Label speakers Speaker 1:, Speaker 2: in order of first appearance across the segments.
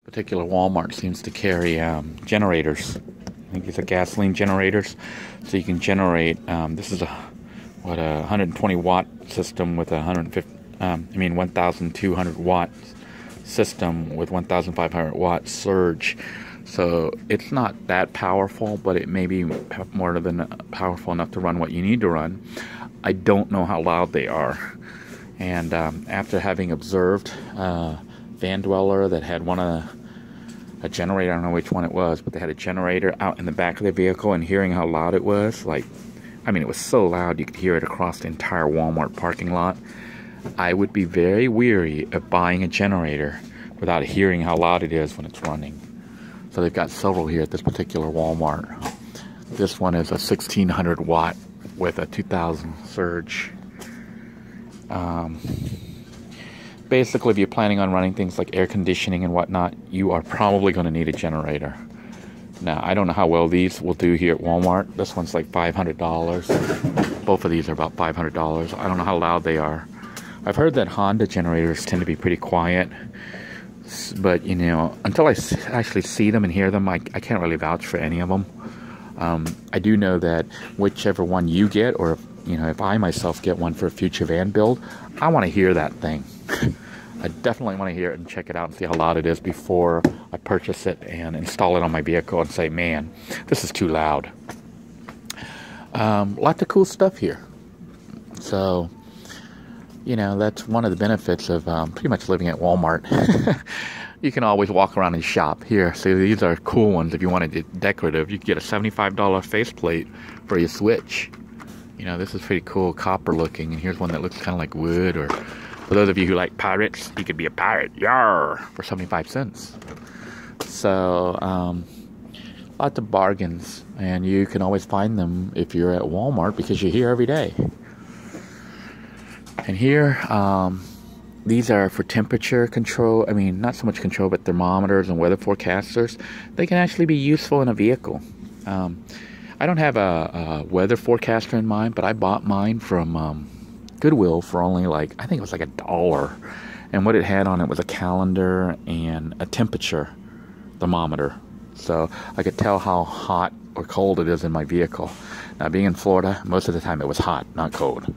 Speaker 1: Particular Walmart seems to carry generators. I think these are gasoline generators, so you can generate. This is a 120 watt system with 1,200 watt system with 1,500 watt surge. So it's not that powerful, but it may be more than powerful enough to run what you need to run. I don't know how loud they are, and after having observed van dweller that had a generator, I don't know which one it was, but they had a generator out in the back of their vehicle, and hearing how loud it was, it was so loud you could hear it across the entire Walmart parking lot. I would be very weary of buying a generator without hearing how loud it is when it's running. So they've got several here at this particular Walmart. This one is a 1,600 watt with a 2,000 surge. Basically, if you're planning on running things like air conditioning and whatnot, you are probably going to need a generator. Now, I don't know how well these will do here at Walmart. This one's like $500. Both of these are about $500. I don't know how loud they are. I've heard that Honda generators tend to be pretty quiet. But, until I actually see them and hear them, I can't really vouch for any of them. I do know that whichever one you get, or if I myself get one for a future van build, I want to hear that thing. I definitely want to hear it and check it out and see how loud it is before I purchase it and install it on my vehicle and say, man, this is too loud. Lots of cool stuff here. So, that's one of the benefits of pretty much living at Walmart. You can always walk around and shop. Here, see, these are cool ones. If you wanted it decorative, you can get a $75 faceplate for your Switch. This is pretty cool, copper looking. And here's one that looks kind of like wood. Or for those of you who like pirates, you could be a pirate. Yarr! For 75 cents. So, lots of bargains. And you can always find them if you're at Walmart because you're here every day. And here, these are for temperature control. I mean, not so much control, but thermometers and weather forecasters. They can actually be useful in a vehicle. I don't have a weather forecaster in mind, but I bought mine from Goodwill for only I think it was like $1. And what it had on it was a calendar and a temperature thermometer. So I could tell how hot or cold it is in my vehicle. Now, being in Florida, most of the time it was hot, not cold.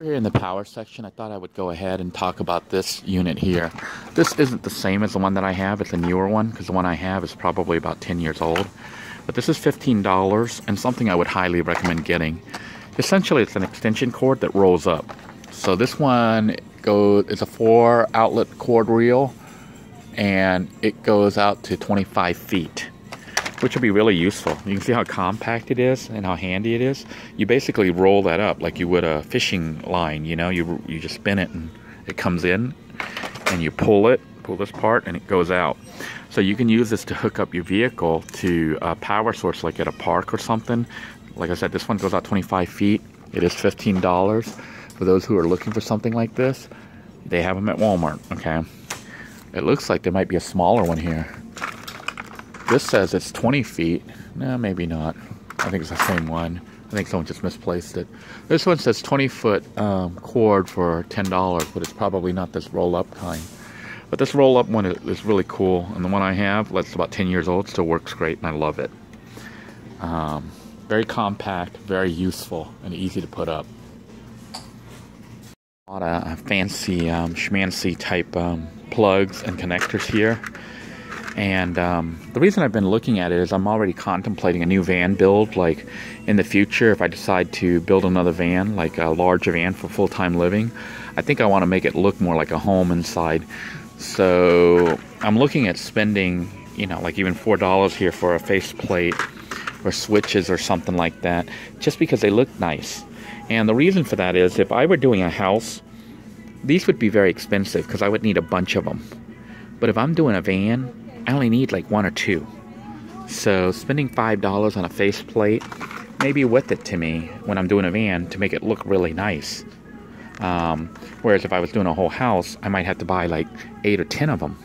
Speaker 1: Here in the power section, I thought I would go ahead and talk about this unit here. This isn't the same as the one that I have. It's a newer one because the one I have is probably about 10 years old. But this is $15 and something I would highly recommend getting. Essentially, it's an extension cord that rolls up. So this one it's a 4-outlet cord reel, and it goes out to 25 feet. Which will be really useful. You can see how compact it is and how handy it is. You basically roll that up like you would a fishing line, you just spin it and it comes in, and you pull this part, and it goes out. So you can use this to hook up your vehicle to a power source like at a park or something. Like I said, this one goes out 25 feet. It is $15. For those who are looking for something like this, they have them at Walmart, okay? It looks like there might be a smaller one here. This says it's 20 feet. No, maybe not. I think it's the same one. I think someone just misplaced it. This one says 20-foot cord for $10, but it's probably not this roll-up kind. But this roll-up one is really cool. And the one I have, that's about 10 years old, still works great, and I love it. Very compact, very useful, and easy to put up. A lot of fancy schmancy type plugs and connectors here. And the reason I've been looking at it is I'm already contemplating a new van build. Like in the future, if I decide to build another van, like a larger van for full-time living, I think I want to make it look more like a home inside. So I'm looking at spending, like even $4 here for a faceplate or switches or something like that, just because they look nice. And the reason for that is if I were doing a house, these would be very expensive because I would need a bunch of them. But if I'm doing a van, I only need like 1 or 2. So spending $5 on a faceplate may be worth it to me when I'm doing a van to make it look really nice. Whereas if I was doing a whole house, I might have to buy like 8 or 10 of them.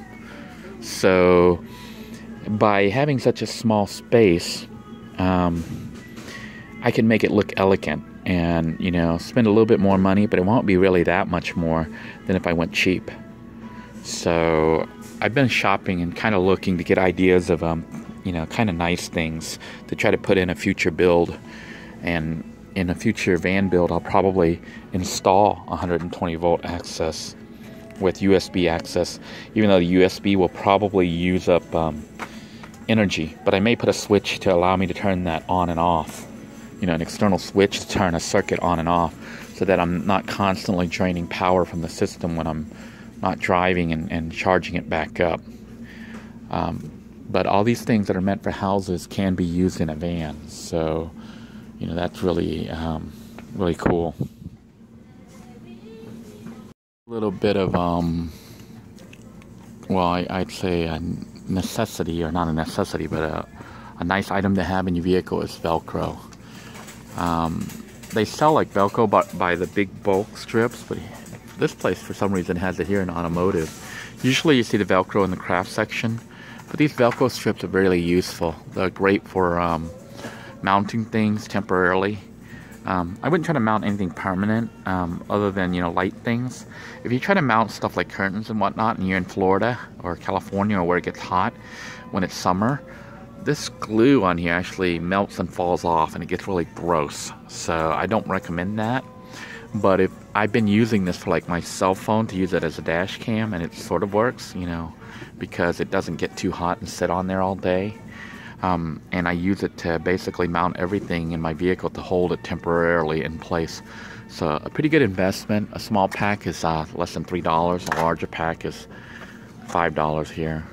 Speaker 1: So by having such a small space, I can make it look elegant and, spend a little bit more money, but it won't be really that much more than if I went cheap. So I've been shopping and kind of looking to get ideas of you know, kind of nice things to try to put in a future build. And in a future van build, I'll probably install 120 volt access with USB access, even though the USB will probably use up energy. But I may put a switch to allow me to turn that on and off, you know, an external switch to turn a circuit on and off, so that I'm not constantly draining power from the system when I'm not driving and charging it back up. But all these things that are meant for houses can be used in a van, so you know, that's really really cool. A little bit of well, I'd say a necessity, or not a necessity, but a nice item to have in your vehicle is Velcro. They sell like Velcro by the big bulk strips, but this place for some reason has it here in automotive. Usually you see the Velcro in the craft section, but these Velcro strips are really useful. They're great for mounting things temporarily. I wouldn't try to mount anything permanent other than, you know, light things. If you try to mount stuff like curtains and whatnot, and you're in Florida or California or where it gets hot when it's summer, this glue on here actually melts and falls off, and it gets really gross. So I don't recommend that. But if I've been using this for like my cell phone to use it as a dash cam, and it sort of works, you know, because it doesn't get too hot and sit on there all day. And I use it to basically mount everything in my vehicle to hold it temporarily in place. So a pretty good investment. A small pack is less than $3. A larger pack is $5 here.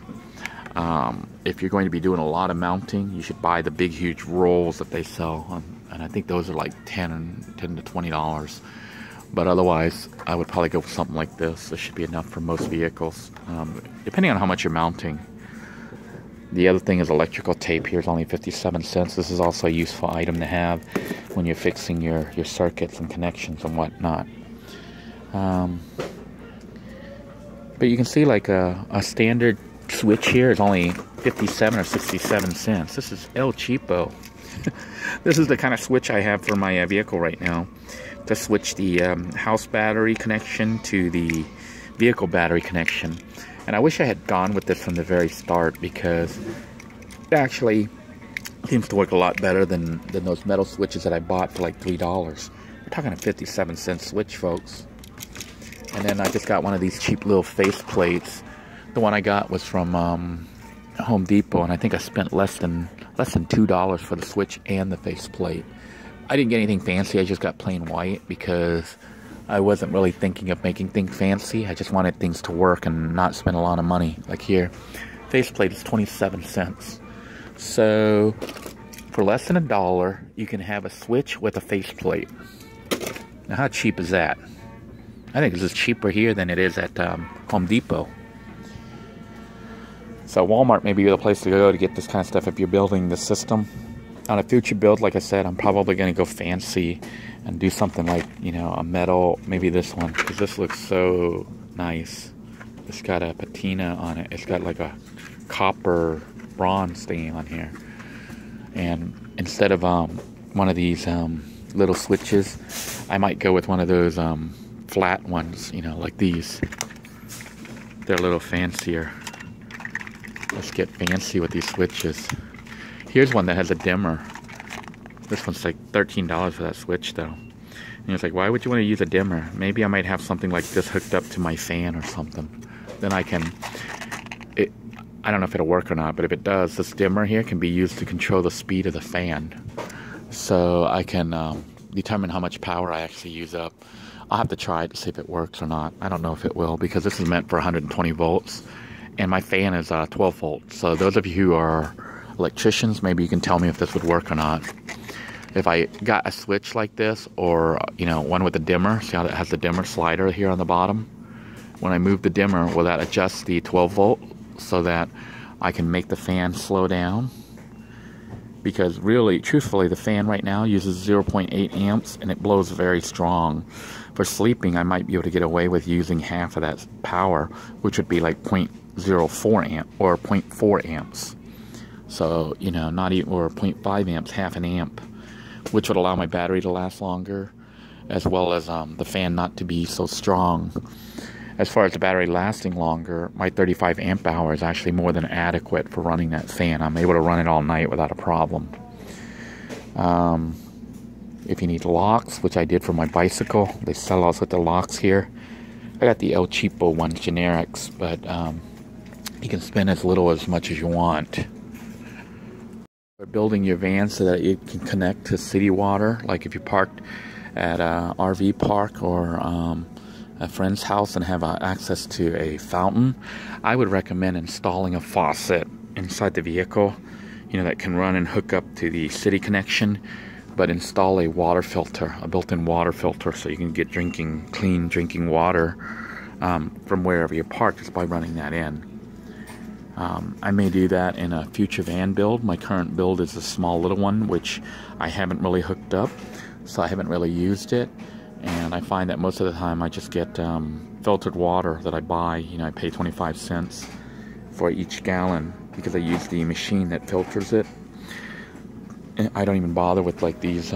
Speaker 1: If you're going to be doing a lot of mounting, you should buy the big huge rolls that they sell, and I think those are like $10 to $20. But otherwise, I would probably go with something like this. This should be enough for most vehicles, depending on how much you're mounting. The other thing is electrical tape. Here's only 57 cents. This is also a useful item to have when you're fixing your circuits and connections and whatnot. But you can see like a standard switch here is only 57 or 67 cents. This is El Cheapo. This is the kind of switch I have for my vehicle right now, to switch the house battery connection to the vehicle battery connection. And I wish I had gone with this from the very start, because it actually seems to work a lot better than those metal switches that I bought for like $3. We're talking a 57-cent switch, folks. And then I just got one of these cheap little face plates. The one I got was from Home Depot, and I think I spent less than $2 for the switch and the face plate. I didn't get anything fancy. I just got plain white because I wasn't really thinking of making things fancy. I just wanted things to work and not spend a lot of money. Like here, faceplate is 27 cents. So for less than $1, you can have a switch with a faceplate. Now how cheap is that? I think this is cheaper here than it is at Home Depot. So Walmart may be the place to go to get this kind of stuff if you're building the system. On a future build, like I said, I'm probably going to go fancy and do something like, you know, a metal, maybe this one, because this looks so nice. It's got a patina on it. It's got like a copper bronze thing on here. And instead of one of these little switches, I might go with one of those flat ones, you know, like these. They're a little fancier. Let's get fancy with these switches. Here's one that has a dimmer. This one's like $13 for that switch, though. And it's like, why would you want to use a dimmer? Maybe I might have something like this hooked up to my fan or something. Then I can... I don't know if it'll work or not, but if it does, this dimmer here can be used to control the speed of the fan. So I can determine how much power I actually use up. I'll have to try it to see if it works or not. I don't know if it will, because this is meant for 120 volts. And my fan is 12 volts. So those of you who are electricians, maybe you can tell me if this would work or not. If I got a switch like this, or you know, one with a dimmer, see how it has the dimmer slider here on the bottom? When I move the dimmer, will that adjust the 12 volt so that I can make the fan slow down? Because really, truthfully, the fan right now uses 0.8 amps and it blows very strong. For sleeping, I might be able to get away with using half of that power, which would be like 0.04 amp or 0.4 amps. So, you know, not even, or 0.5 amps, half an amp, which would allow my battery to last longer, as well as the fan not to be so strong. as far as the battery lasting longer, my 35 amp hour is actually more than adequate for running that fan. I'm able to run it all night without a problem. If you need locks, which I did for my bicycle, they sell us with the locks here. I got the El Cheapo ones, generics, but you can spend as little as much as you want. We're building your van so that it can connect to city water, like if you parked at a RV park or a friend's house and have access to a fountain. I would recommend installing a faucet inside the vehicle, you know, that can run and hook up to the city connection, but install a water filter, a built-in water filter, so you can get clean drinking water from wherever you park just by running that in. I may do that in a future van build. My current build is a small little one, which I haven't really hooked up, so I haven't really used it. And I find that most of the time I just get filtered water that I buy. You know, I pay 25 cents for each gallon because I use the machine that filters it. And I don't even bother with like these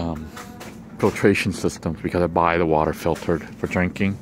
Speaker 1: filtration systems because I buy the water filtered for drinking.